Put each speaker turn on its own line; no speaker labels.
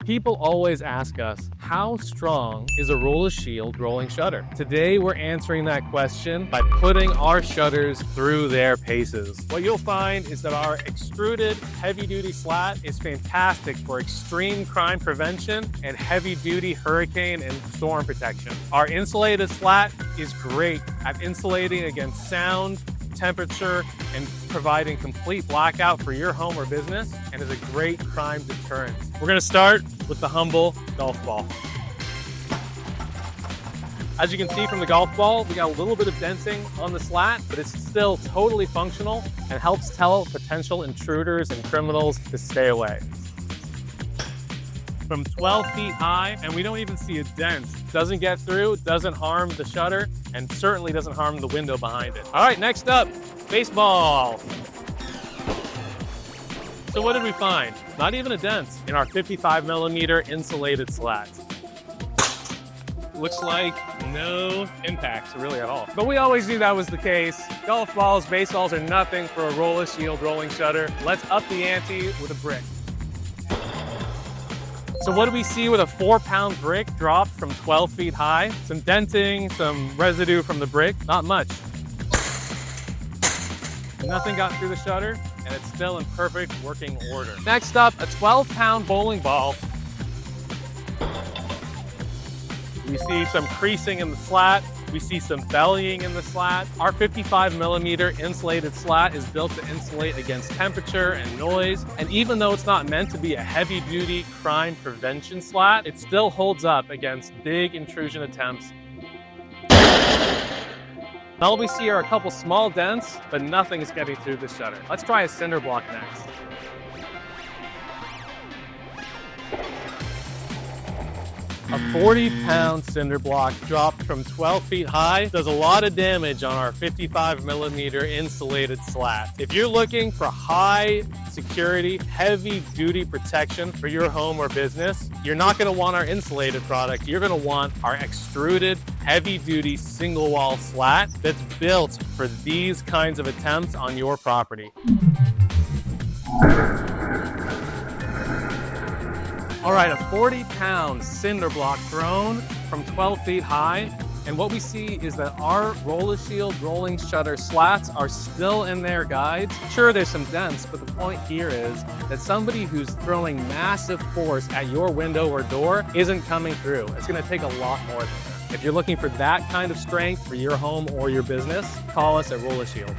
People always ask us, how strong is a Roller Shield rolling shutter? Today, we're answering that question by putting our shutters through their paces. What you'll find is that our extruded heavy-duty slat is fantastic for extreme crime prevention and heavy-duty hurricane and storm protection. Our insulated slat is great at insulating against sound, temperature, and providing complete blackout for your home or business, and is a great crime deterrent. We're gonna start with the humble golf ball. As you can see from the golf ball, we got a little bit of denting on the slat, but it's still totally functional and helps tell potential intruders and criminals to stay away. From 12 feet high, and we don't even see a dent. Doesn't get through, doesn't harm the shutter, and certainly doesn't harm the window behind it. All right, next up, baseball. So what did we find? Not even a dent in our 55mm insulated slat. Looks like no impacts really at all. But we always knew that was the case. Golf balls, baseballs are nothing for a Roller Shield rolling shutter. Let's up the ante with a brick. So what do we see with a 4-pound brick dropped from 12 feet high? Some denting, some residue from the brick, not much. Nothing got through the shutter, and it's still in perfect working order. Next up, a 12-pound bowling ball. We see some creasing in the slat. We see some bellying in the slat. Our 55mm insulated slat is built to insulate against temperature and noise. And even though it's not meant to be a heavy-duty crime prevention slat, it still holds up against big intrusion attempts. All we see are a couple small dents, but nothing is getting through the shutter. Let's try a Cinderblock next. A 40-pound Cinderblock dropped from 12 feet high does a lot of damage on our 55mm insulated slat. If you're looking for high security, heavy-duty protection for your home or business, you're not going to want our insulated product. You're going to want our extruded, heavy-duty single-wall slat that's built for these kinds of attempts on your property. All right, a 40-pound Cinderblock thrown from 12 feet high. And what we see is that our Roller Shield rolling shutter slats are still in their guides. Sure, there's some dents, but the point here is that somebody who's throwing massive force at your window or door isn't coming through. It's gonna take a lot more than that. If you're looking for that kind of strength for your home or your business, call us at Roller Shield.